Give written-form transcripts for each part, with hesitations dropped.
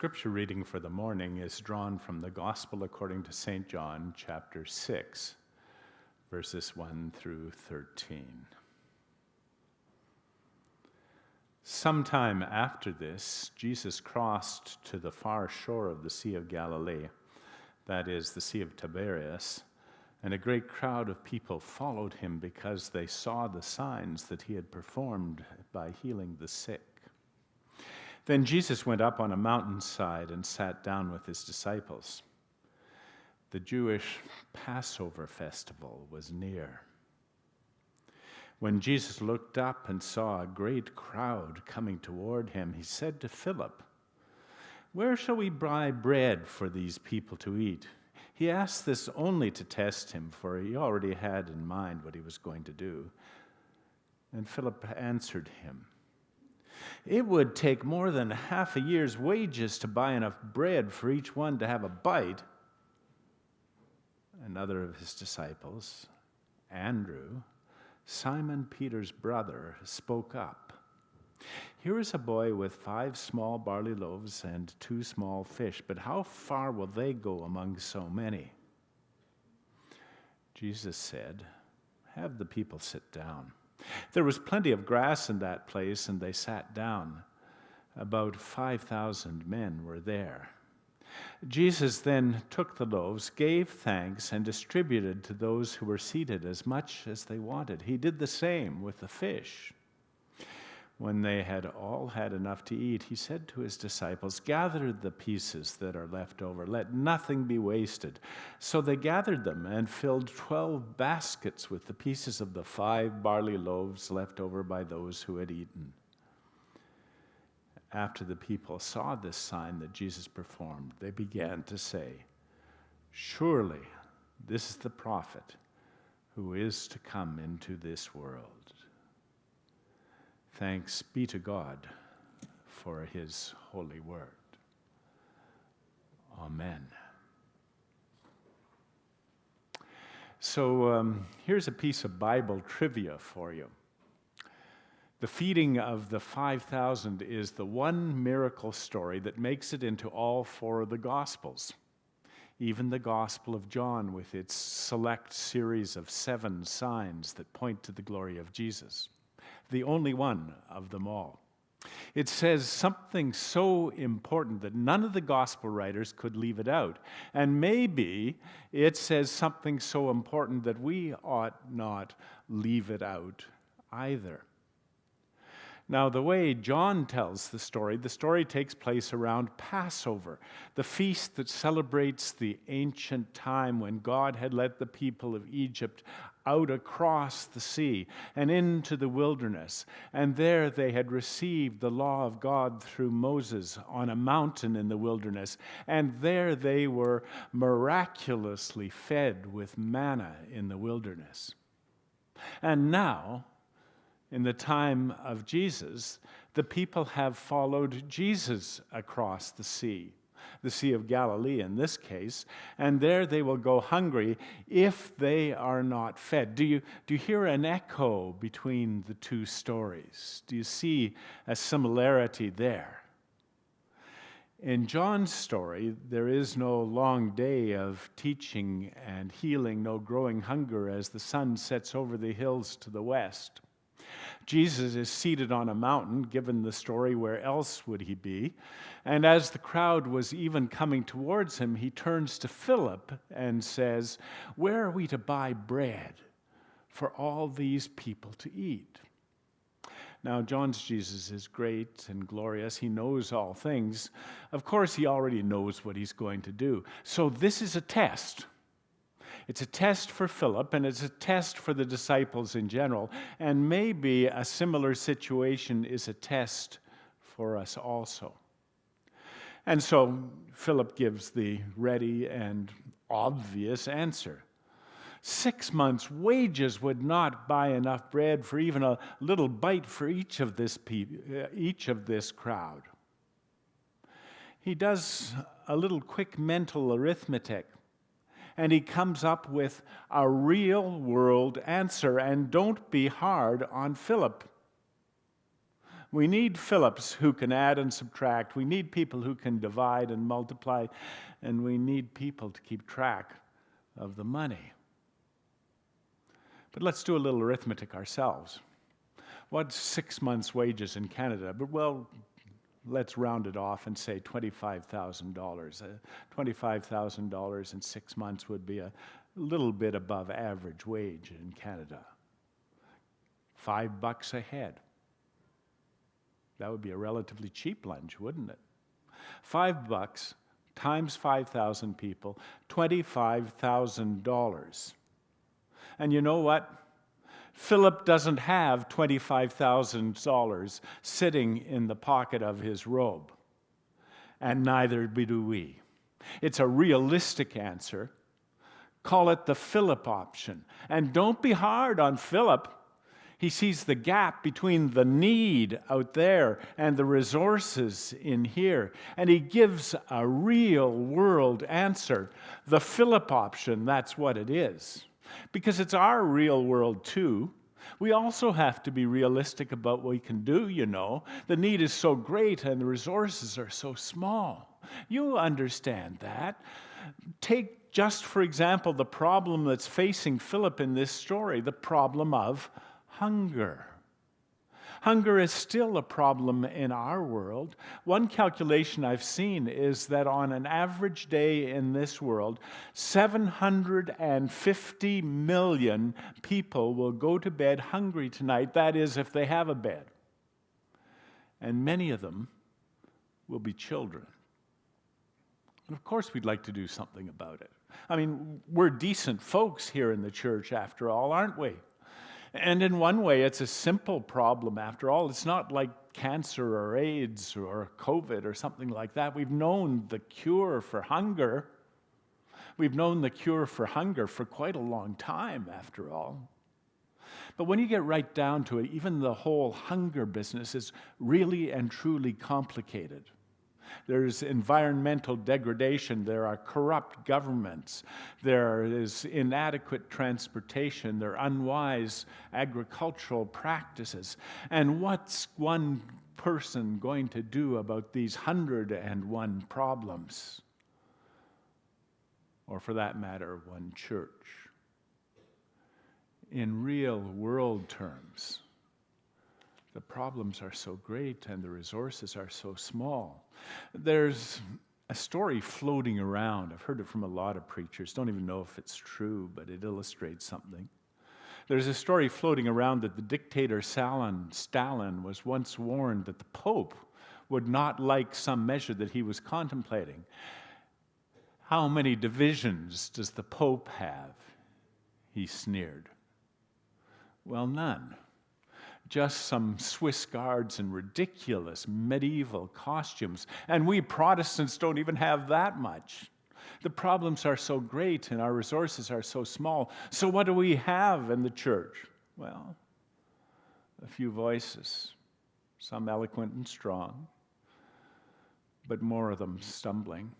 scripture reading for the morning is drawn from the Gospel according to St. John, chapter 6, verses 1 through 13. Sometime after this, Jesus crossed to the far shore of the Sea of Galilee, that is, the Sea of Tiberias, and a great crowd of people followed him because they saw the signs that he had performed by healing the sick. Then Jesus went up on a mountainside and sat down with his disciples. The Jewish Passover festival was near. When Jesus looked up and saw a great crowd coming toward him, he said to Philip, "Where shall we buy bread for these people to eat?" He asked this only to test him, for he already had in mind what he was going to do. And Philip answered him, "It would take more than half a year's wages to buy enough bread for each one to have a bite." Another of his disciples, Andrew, Simon Peter's brother, spoke up. "Here is a boy with 5 small barley loaves and 2 small fish, but how far will they go among so many?" Jesus said, "Have the people sit down." There was plenty of grass in that place, and they sat down. About 5,000 men were there. Jesus then took the loaves, gave thanks, and distributed to those who were seated as much as they wanted. He did the same with the fish. When they had all had enough to eat, he said to his disciples, "Gather the pieces that are left over. Let nothing be wasted." So they gathered them and filled 12 baskets with the pieces of the 5 barley loaves left over by those who had eaten. After the people saw this sign that Jesus performed, they began to say, "Surely this is the prophet who is to come into this world." Thanks be to God for his holy word. Amen. So here's a piece of Bible trivia for you. The feeding of the 5,000 is the one miracle story that makes it into all 4 of the Gospels. Even the Gospel of John with its select series of 7 signs that point to the glory of Jesus. The only one of them all. It says something so important that none of the gospel writers could leave it out. And maybe it says something so important that we ought not leave it out either. Now, the way John tells the story takes place around Passover, the feast that celebrates the ancient time when God had led the people of Egypt out across the sea and into the wilderness. And there they had received the law of God through Moses on a mountain in the wilderness. And there they were miraculously fed with manna in the wilderness. And now, in the time of Jesus, the people have followed Jesus across the Sea of Galilee in this case, and there they will go hungry if they are not fed. Do you hear an echo between the 2 stories? Do you see a similarity there? In John's story, there is no long day of teaching and healing, no growing hunger as the sun sets over the hills to the west. Jesus is seated on a mountain, given the story, where else would he be? And as the crowd was even coming towards him, he turns to Philip and says, "Where are we to buy bread for all these people to eat?" Now, John's Jesus is great and glorious. He knows all things. Of course, he already knows what he's going to do. So this is a test. It's a test for Philip, and it's a test for the disciples in general. And maybe a similar situation is a test for us also. And so Philip gives the ready and obvious answer. 6 months' wages would not buy enough bread for even a little bite for each of this crowd. He does a little quick mental arithmetic, and he comes up with a real-world answer. And don't be hard on Philip. We need Philips who can add and subtract. We need people who can divide and multiply. And we need people to keep track of the money. But let's do a little arithmetic ourselves. What's 6 months' wages in Canada? But well, let's round it off and say $25,000. $25,000 in 6 months would be a little bit above average wage in Canada. $5 a head. That would be a relatively cheap lunch, wouldn't it? $5 times 5,000 people, $25,000. And you know what? Philip doesn't have $25,000 sitting in the pocket of his robe, and neither do we. It's a realistic answer. Call it the Philip option. And don't be hard on Philip. He sees the gap between the need out there and the resources in here. And he gives a real world answer. The Philip option, that's what it is. Because it's our real world too. We also have to be realistic about what we can do, you know. The need is so great and the resources are so small. You understand that. Take just, for example, the problem that's facing Philip in this story, the problem of hunger. Hunger is still a problem in our world. One calculation I've seen is that on an average day in this world, 750 million people will go to bed hungry tonight. That is, if they have a bed. And many of them will be children. And of course, we'd like to do something about it. I mean, we're decent folks here in the church, after all, aren't we? And in one way, it's a simple problem, after all. It's not like cancer or AIDS or COVID or something like that. We've known the cure for hunger. We've known the cure for hunger for quite a long time, after all. But when you get right down to it, even the whole hunger business is really and truly complicated. There's environmental degradation, there are corrupt governments, there is inadequate transportation, there are unwise agricultural practices. And what's one person going to do about these 101 problems? Or for that matter, one church? In real world terms, the problems are so great and the resources are so small. There's a story floating around. I've heard it from a lot of preachers. Don't even know if it's true, but it illustrates something. There's a story floating around that the dictator Stalin was once warned that the Pope would not like some measure that he was contemplating. How many divisions does the Pope have? He sneered. Well, none. Just some Swiss guards in ridiculous medieval costumes. And we Protestants don't even have that much. The problems are so great and our resources are so small. So what do we have in the church? Well, a few voices, some eloquent and strong, but more of them stumbling.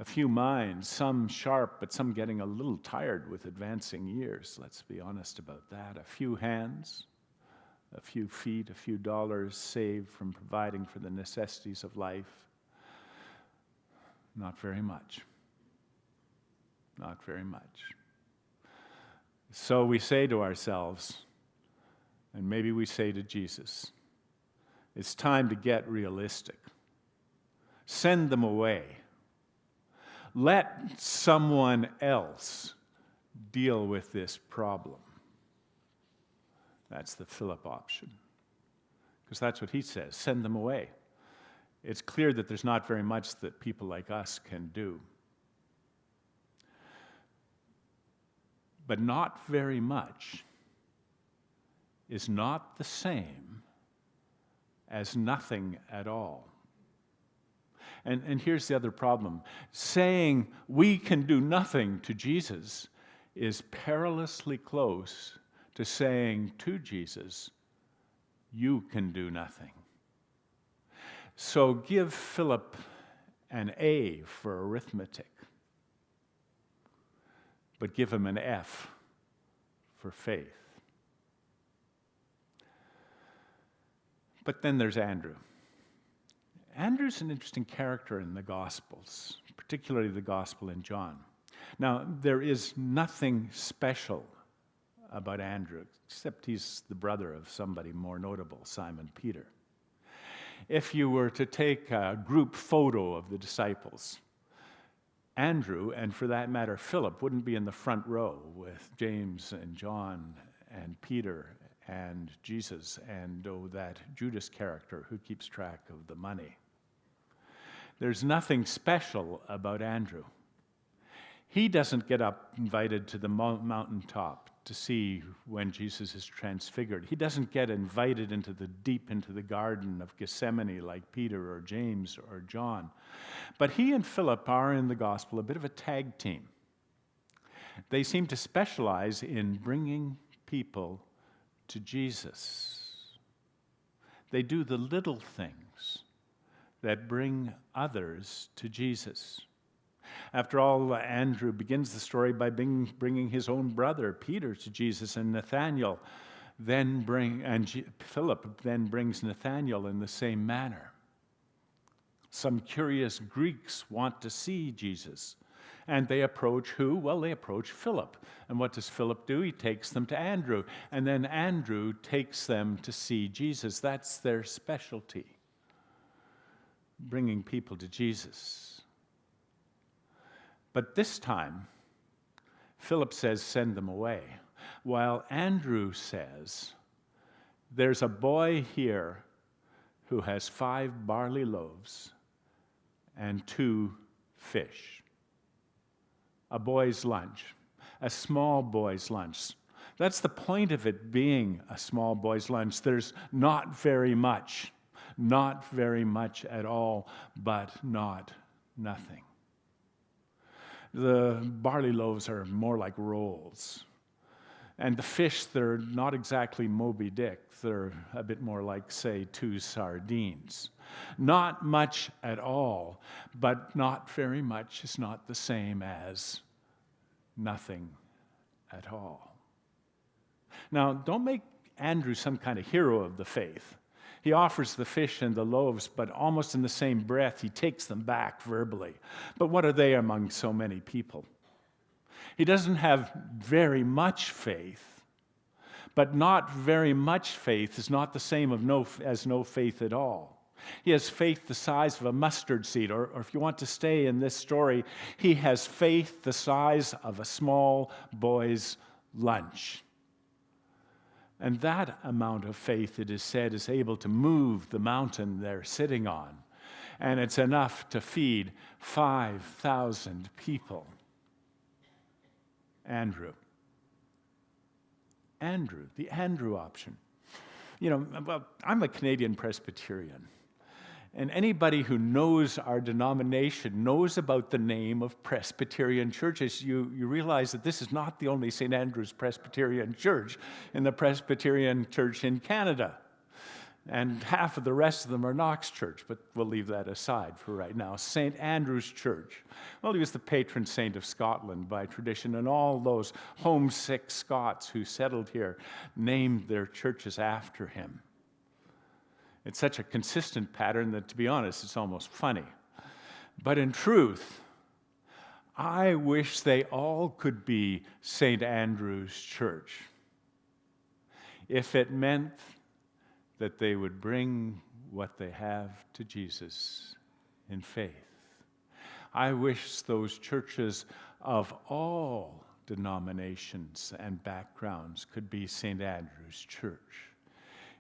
A few minds, some sharp, but some getting a little tired with advancing years. Let's be honest about that. A few hands, a few feet, a few dollars saved from providing for the necessities of life. Not very much. Not very much. So we say to ourselves, and maybe we say to Jesus, it's time to get realistic. Send them away. Let someone else deal with this problem. That's the Philip option. Because that's what he says, send them away. It's clear that there's not very much that people like us can do. But not very much is not the same as nothing at all. And here's the other problem. Saying we can do nothing to Jesus is perilously close to saying to Jesus, you can do nothing. So give Philip an A for arithmetic, but give him an F for faith. But then there's Andrew. Andrew's an interesting character in the Gospels, particularly the Gospel in John. Now, there is nothing special about Andrew, except he's the brother of somebody more notable, Simon Peter. If you were to take a group photo of the disciples, Andrew, and for that matter, Philip, wouldn't be in the front row with James and John and Peter and Jesus and that Judas character who keeps track of the money. There's nothing special about Andrew. He doesn't get up invited to the mountaintop to see when Jesus is transfigured. He doesn't get invited deep into the Garden of Gethsemane like Peter or James or John. But he and Philip are in the gospel a bit of a tag team. They seem to specialize in bringing people to Jesus. They do the little things that bring others to Jesus. After all, Andrew begins the story by bringing his own brother, Peter, to Jesus, and Philip then brings Nathanael in the same manner. Some curious Greeks want to see Jesus, and they approach who? Well, they approach Philip. And what does Philip do? He takes them to Andrew, and then Andrew takes them to see Jesus. That's their specialty, bringing people to Jesus. But this time, Philip says, send them away, while Andrew says, there's a boy here who has 5 barley loaves and 2 fish. A boy's lunch, a small boy's lunch. That's the point of it being a small boy's lunch. There's not very much at all, but not nothing. The barley loaves are more like rolls. And the fish, they're not exactly Moby Dick. They're a bit more like, say, 2 sardines. Not much at all, but not very much is not the same as nothing at all. Now, don't make Andrew some kind of hero of the faith. He offers the fish and the loaves, but almost in the same breath, he takes them back verbally. But what are they among so many people? He doesn't have very much faith, but not very much faith is not the same as no faith at all. He has faith the size of a mustard seed, or if you want to stay in this story, he has faith the size of a small boy's lunch. And that amount of faith, it is said, is able to move the mountain they're sitting on. And it's enough to feed 5,000 people. Andrew, the Andrew option. Well, I'm a Canadian Presbyterian. And anybody who knows our denomination knows about the name of Presbyterian churches. You realize that this is not the only St. Andrews Presbyterian church in the Presbyterian church in Canada. And half of the rest of them are Knox Church, but we'll leave that aside for right now. St. Andrews Church. Well, he was the patron saint of Scotland by tradition, and all those homesick Scots who settled here named their churches after him. It's such a consistent pattern that, to be honest, it's almost funny. But in truth, I wish they all could be St. Andrew's Church, if it meant that they would bring what they have to Jesus in faith. I wish those churches of all denominations and backgrounds could be St. Andrew's Church,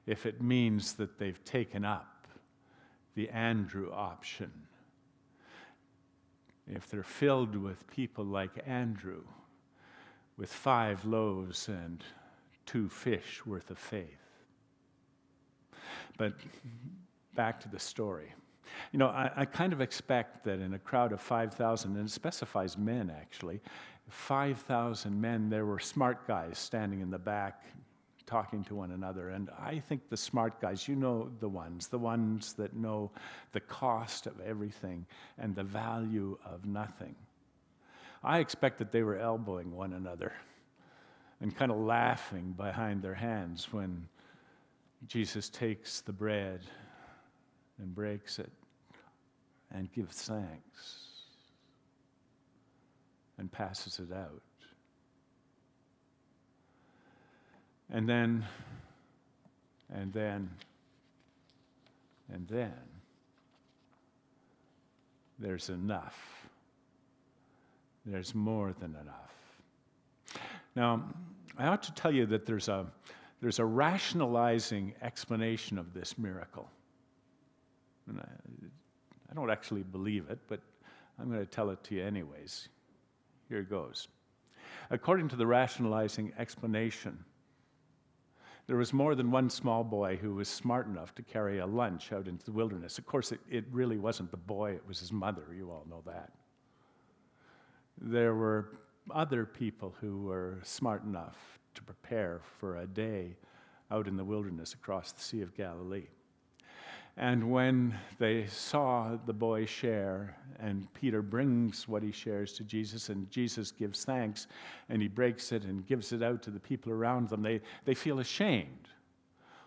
if it means that they've taken up the Andrew option. If they're filled with people like Andrew, with 5 loaves and 2 fish worth of faith. But back to the story. I kind of expect that in a crowd of 5,000, and it specifies men actually, 5,000 men, there were smart guys standing in the back talking to one another. And I think the smart guys, the ones that know the cost of everything and the value of nothing. I expect that they were elbowing one another and kind of laughing behind their hands when Jesus takes the bread and breaks it and gives thanks and passes it out. And then, there's enough. There's more than enough. Now, I ought to tell you that there's a rationalizing explanation of this miracle. And I don't actually believe it, but I'm going to tell it to you anyways. Here it goes. According to the rationalizing explanation, there was more than one small boy who was smart enough to carry a lunch out into the wilderness. Of course, it really wasn't the boy, it was his mother. You all know that. There were other people who were smart enough to prepare for a day out in the wilderness across the Sea of Galilee. And when they saw the boy share, and Peter brings what he shares to Jesus, and Jesus gives thanks, and he breaks it and gives it out to the people around them, they feel ashamed,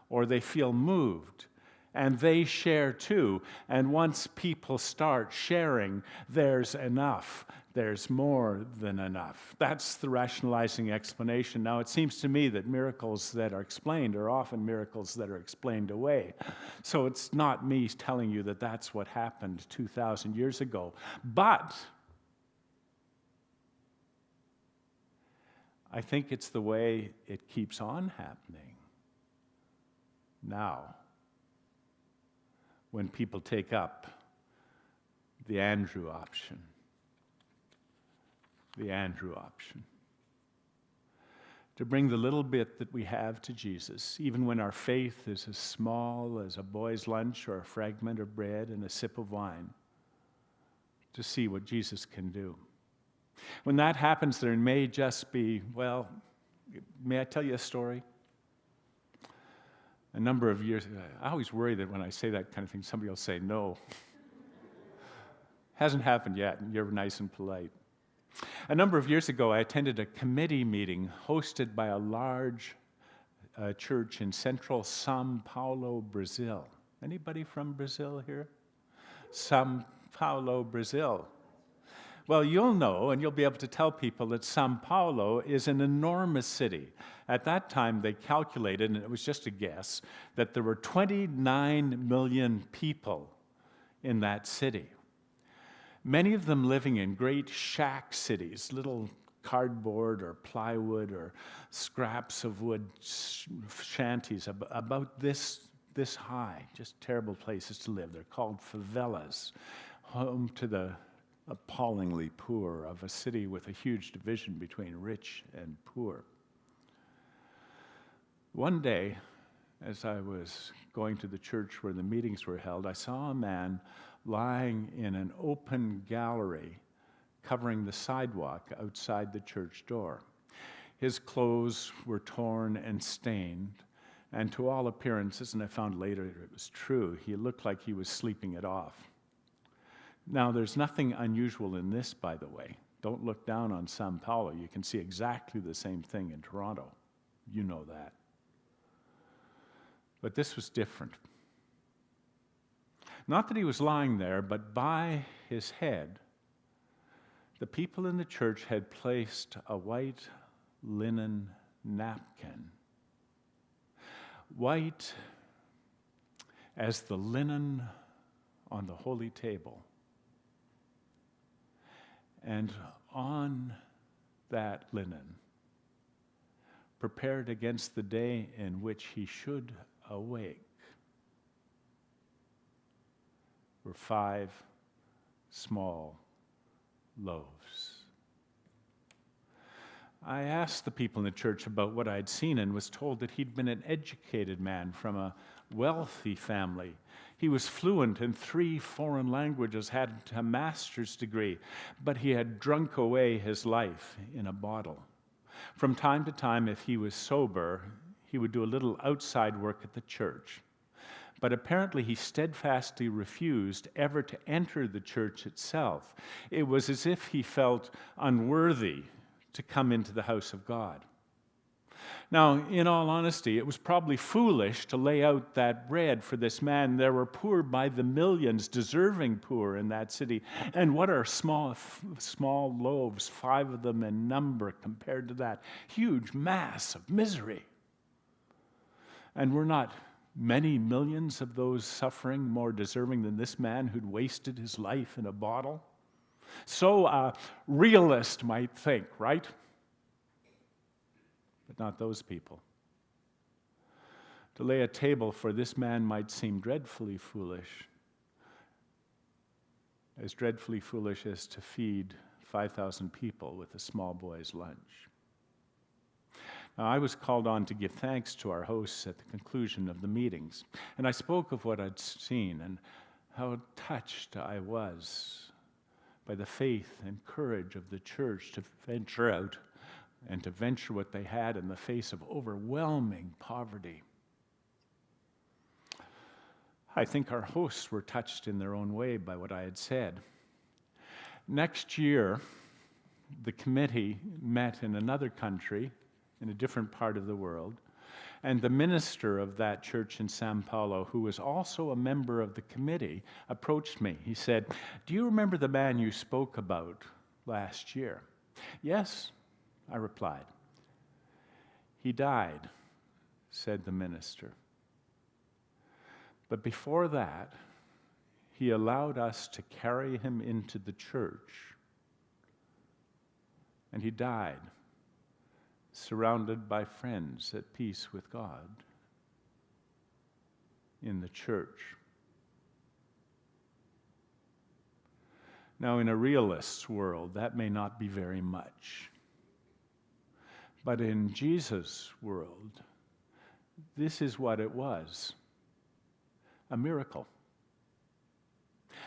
or they feel moved, and they share too. And once people start sharing, there's enough. There's more than enough. That's the rationalizing explanation. Now, it seems to me that miracles that are explained are often miracles that are explained away. So it's not me telling you that that's what happened 2,000 years ago. But I think it's the way it keeps on happening now, when people take up the Andrew option. The Andrew option. To bring the little bit that we have to Jesus, even when our faith is as small as a boy's lunch or a fragment of bread and a sip of wine, to see what Jesus can do. When that happens, there may just be, well, may I tell you a story? A number of years ago, I always worry that when I say that kind of thing, somebody will say no. Hasn't happened yet, and you're nice and polite. A number of years ago, I attended a committee meeting hosted by a large church in central São Paulo, Brazil. Anybody from Brazil here? São Paulo, Brazil. Well, you'll know, and you'll be able to tell people that São Paulo is an enormous city. At that time, they calculated, and it was just a guess, that there were 29 million people in that city. Many of them living in great shack cities, little cardboard or plywood or scraps of wood shanties about this high, just terrible places to live. They're called favelas, home to the appallingly poor of a city with a huge division between rich and poor. One day, as I was going to the church where the meetings were held, I saw a man lying in an open gallery covering the sidewalk outside the church door. His clothes were torn and stained, and to all appearances, and I found later it was true, he looked like he was sleeping it off. Now, there's nothing unusual in this, by the way. Don't look down on São Paulo. You can see exactly the same thing in Toronto. You know that. But this was different. Not that he was lying there, but by his head, the people in the church had placed a white linen napkin. White as the linen on the holy table. And on that linen, prepared against the day in which he should awake, were 5 small loaves. I asked the people in the church about what I'd seen and was told that he'd been an educated man from a wealthy family. He was fluent in 3 foreign languages, had a master's degree, but he had drunk away his life in a bottle. From time to time, if he was sober, he would do a little outside work at the church. But apparently he steadfastly refused ever to enter the church itself. It was as if he felt unworthy to come into the house of God. Now, in all honesty, it was probably foolish to lay out that bread for this man. There were poor by the millions, deserving poor in that city. And what are small loaves, 5 of them in number, compared to that huge mass of misery? And were not many millions of those suffering more deserving than this man who'd wasted his life in a bottle? So a realist might think, right? But not those people. To lay a table for this man might seem dreadfully foolish, as dreadfully foolish as to feed 5,000 people with a small boy's lunch. Now, I was called on to give thanks to our hosts at the conclusion of the meetings, and I spoke of what I'd seen and how touched I was by the faith and courage of the church to venture out and to venture what they had in the face of overwhelming poverty. I think our hosts were touched in their own way by what I had said. Next year, the committee met in another country, in a different part of the world, and the minister of that church in Sao Paulo, who was also a member of the committee, approached me. He said, "Do you remember the man you spoke about last year?" "Yes," I replied. "He died," said the minister. "But before that, he allowed us to carry him into the church. And he died, surrounded by friends at peace with God in the church." Now, in a realist's world, that may not be very much. But in Jesus' world, this is what it was: a miracle,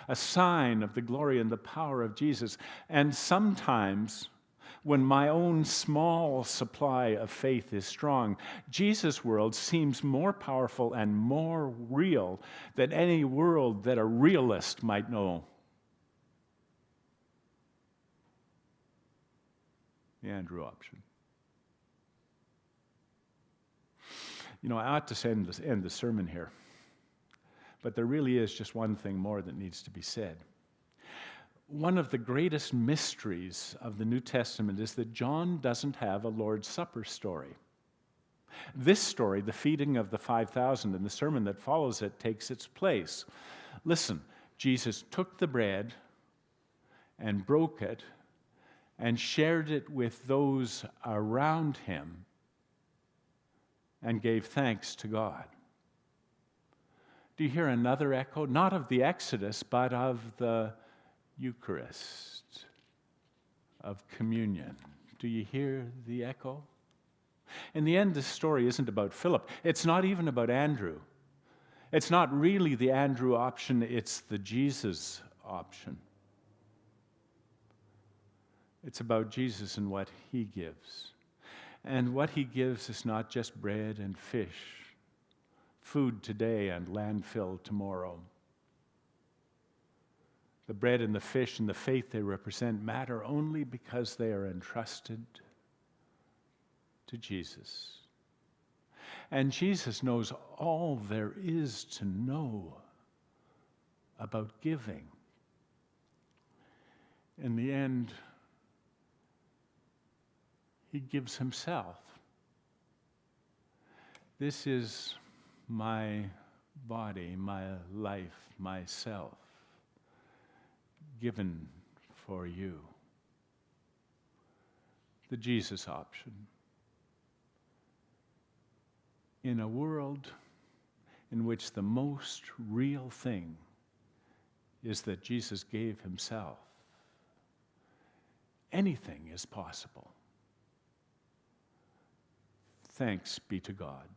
a sign of the glory and the power of Jesus. And sometimes, when my own small supply of faith is strong, Jesus' world seems more powerful and more real than any world that a realist might know. The Andrew option. You know, I ought to end the sermon here, but there really is just one thing more that needs to be said. One of the greatest mysteries of the New Testament is that John doesn't have a Lord's Supper story. This story, the feeding of the 5,000 and the sermon that follows it, takes its place. Listen, Jesus took the bread and broke it and shared it with those around him and gave thanks to God. Do you hear another echo? Not of the Exodus, but of the Eucharist, of communion. Do you hear the echo? In the end, this story isn't about Philip. It's not even about Andrew. It's not really the Andrew option, it's the Jesus option. It's about Jesus and what he gives. And what he gives is not just bread and fish, food today and landfill tomorrow. The bread and the fish and the faith they represent matter only because they are entrusted to Jesus. And Jesus knows all there is to know about giving. In the end, he gives himself. This is my body, my life, myself, given for you. The Jesus option. In a world in which the most real thing is that Jesus gave himself, anything is possible. Thanks be to God.